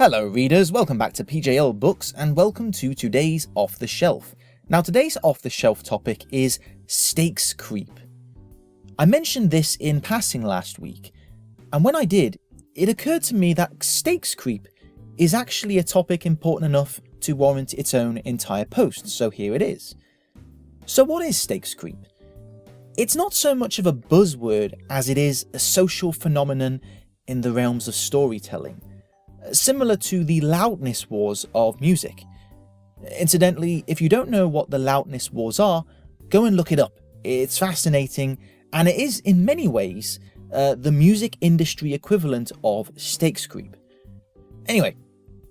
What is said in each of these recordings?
Hello readers, welcome back to PJL Books and welcome to today's Off the Shelf. Now today's Off the Shelf topic is stakes creep. I mentioned this in passing last week, and when I did, it occurred to me that stakes creep is actually a topic important enough to warrant its own entire post, so here it is. So what is stakes creep? It's not so much of a buzzword as it is a social phenomenon in the realms of storytelling, similar to the loudness wars of music. Incidentally, if you don't know what the loudness wars are, go and look it up. It's fascinating, and it is in many ways the music industry equivalent of stakes creep. Anyway,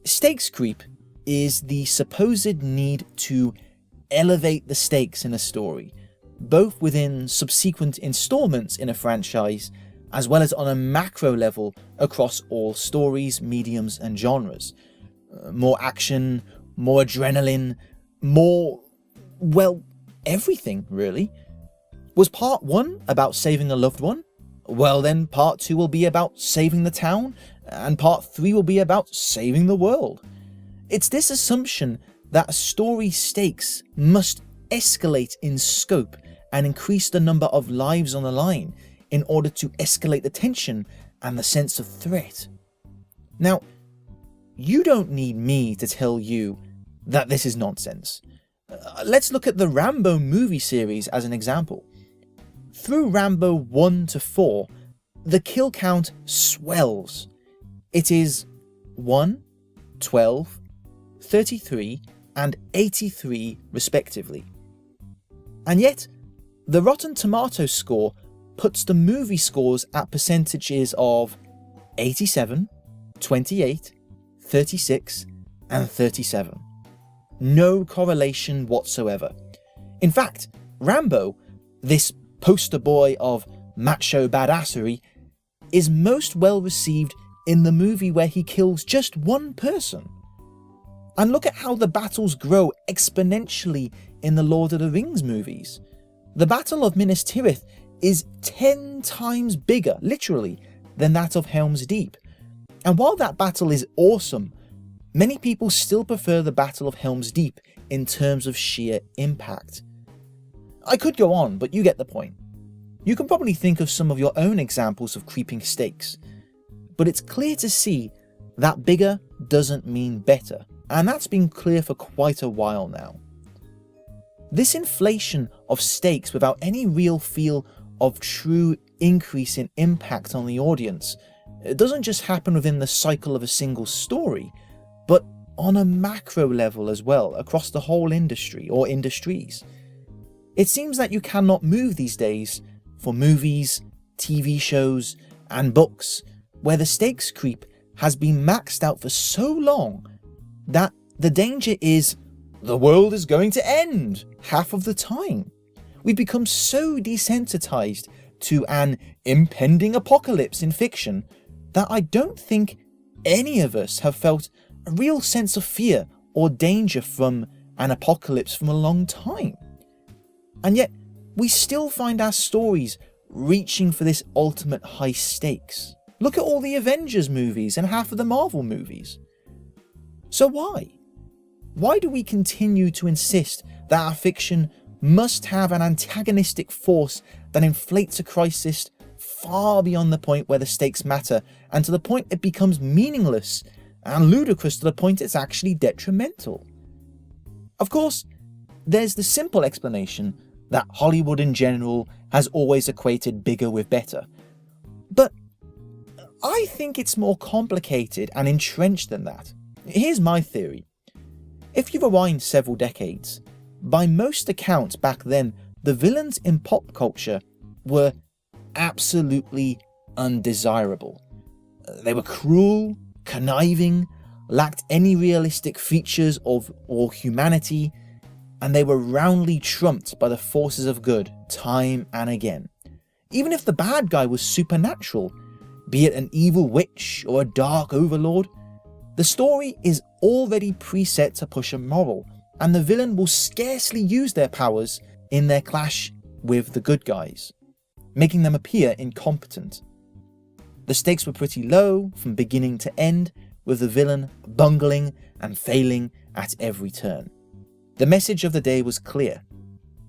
stakes creep is the supposed need to elevate the stakes in a story, both within subsequent installments in a franchise, as well as on a macro level across all stories, mediums and genres. More action, more adrenaline, more, well, everything really. Was part 1 about saving a loved one? Well then part 2 will be about saving the town, and part 3 will be about saving the world. It's this assumption that a story's stakes must escalate in scope and increase the number of lives on the line in order to escalate the tension and the sense of threat. Now, you don't need me to tell you that this is nonsense. Let's look at the Rambo movie series as an example. Through Rambo 1 to 4, the kill count swells. It is 1, 12, 33 and 83 respectively. And yet, the Rotten Tomatoes score puts the movie scores at percentages of 87, 28, 36 and 37. No correlation whatsoever. In fact, Rambo, this poster boy of macho badassery, is most well received in the movie where he kills just one person. And look at how the battles grow exponentially in the Lord of the Rings movies. The Battle of Minas Tirith is 10 times bigger, literally, than that of Helm's Deep. And while that battle is awesome, many people still prefer the Battle of Helm's Deep in terms of sheer impact. I could go on, but you get the point. You can probably think of some of your own examples of creeping stakes, but it's clear to see that bigger doesn't mean better, and that's been clear for quite a while now. This inflation of stakes without any real feel of true increase in impact on the audience, it doesn't just happen within the cycle of a single story, but on a macro level as well, across the whole industry or industries. It seems that you cannot move these days for movies, TV shows, and books, where the stakes creep has been maxed out for so long that the danger is the world is going to end half of the time. We've become so desensitized to an impending apocalypse in fiction that I don't think any of us have felt a real sense of fear or danger from an apocalypse from a long time. And yet, we still find our stories reaching for this ultimate high stakes. Look at all the Avengers movies and half of the Marvel movies. So why? Why do we continue to insist that our fiction must have an antagonistic force that inflates a crisis far beyond the point where the stakes matter, and to the point it becomes meaningless, and ludicrous to the point it's actually detrimental? Of course, there's the simple explanation that Hollywood in general has always equated bigger with better. But I think it's more complicated and entrenched than that. Here's my theory. If you rewind several decades, by most accounts back then, the villains in pop culture were absolutely undesirable. They were cruel, conniving, lacked any realistic features of or humanity, and they were roundly trumped by the forces of good time and again. Even if the bad guy was supernatural, be it an evil witch or a dark overlord, the story is already preset to push a moral, and the villain will scarcely use their powers in their clash with the good guys, making them appear incompetent. The stakes were pretty low from beginning to end, with the villain bungling and failing at every turn. The message of the day was clear.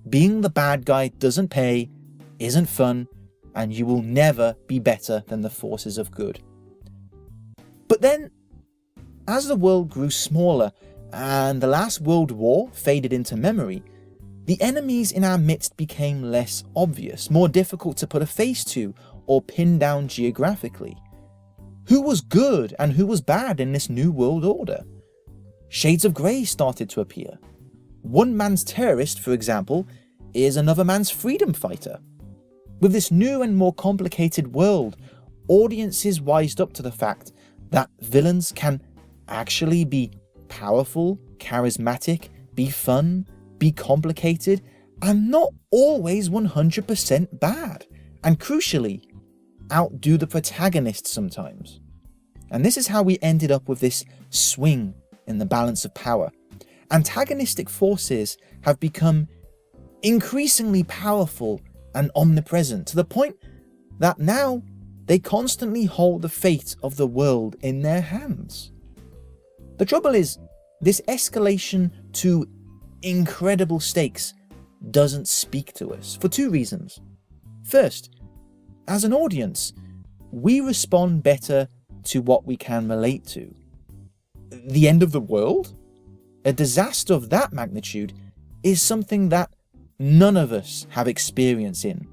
Being the bad guy doesn't pay, isn't fun, and you will never be better than the forces of good. But then, as the world grew smaller and the last world war faded into memory, the enemies in our midst became less obvious, more difficult to put a face to or pin down geographically. Who was good and who was bad in this new world order? Shades of grey started to appear. One man's terrorist, for example, is another man's freedom fighter. With this new and more complicated world, audiences wised up to the fact that villains can actually be powerful, charismatic, be fun, be complicated, and not always 100% bad, and crucially, outdo the protagonist sometimes. And this is how we ended up with this swing in the balance of power. Antagonistic forces have become increasingly powerful and omnipresent to the point that now they constantly hold the fate of the world in their hands. The trouble is, this escalation to incredible stakes doesn't speak to us for two reasons. First, as an audience, we respond better to what we can relate to. The end of the world? A disaster of that magnitude is something that none of us have experience in.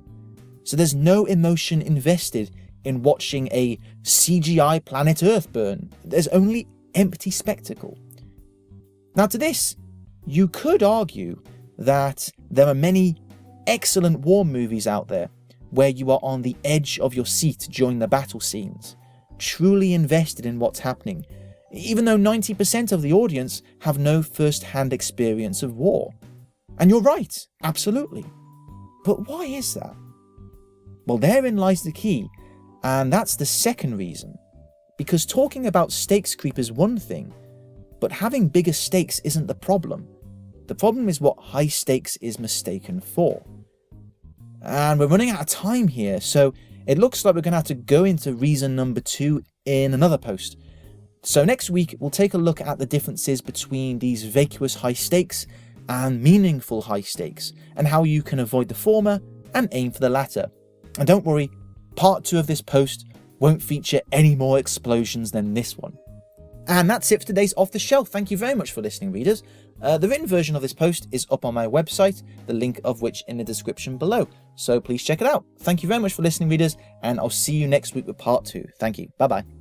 So there's no emotion invested in watching a CGI planet Earth burn. There's only empty spectacle. Now to this, you could argue that there are many excellent war movies out there where you are on the edge of your seat during the battle scenes, truly invested in what's happening, even though 90% of the audience have no first-hand experience of war. And you're right, absolutely. But why is that? Well, therein lies the key, and that's the second reason. Because talking about stakes creep is one thing, but having bigger stakes isn't the problem. The problem is what high stakes is mistaken for. And we're running out of time here, so it looks like we're going to have to go into reason number 2 in another post. So next week, we'll take a look at the differences between these vacuous high stakes and meaningful high stakes, and how you can avoid the former and aim for the latter. And don't worry, part 2 of this post won't feature any more explosions than this one. And that's it for today's Off the Shelf. Thank you very much for listening, readers. The written version of this post is up on my website, the link of which in the description below. So please check it out. Thank you very much for listening, readers, and I'll see you next week with part 2. Thank you. Bye-bye.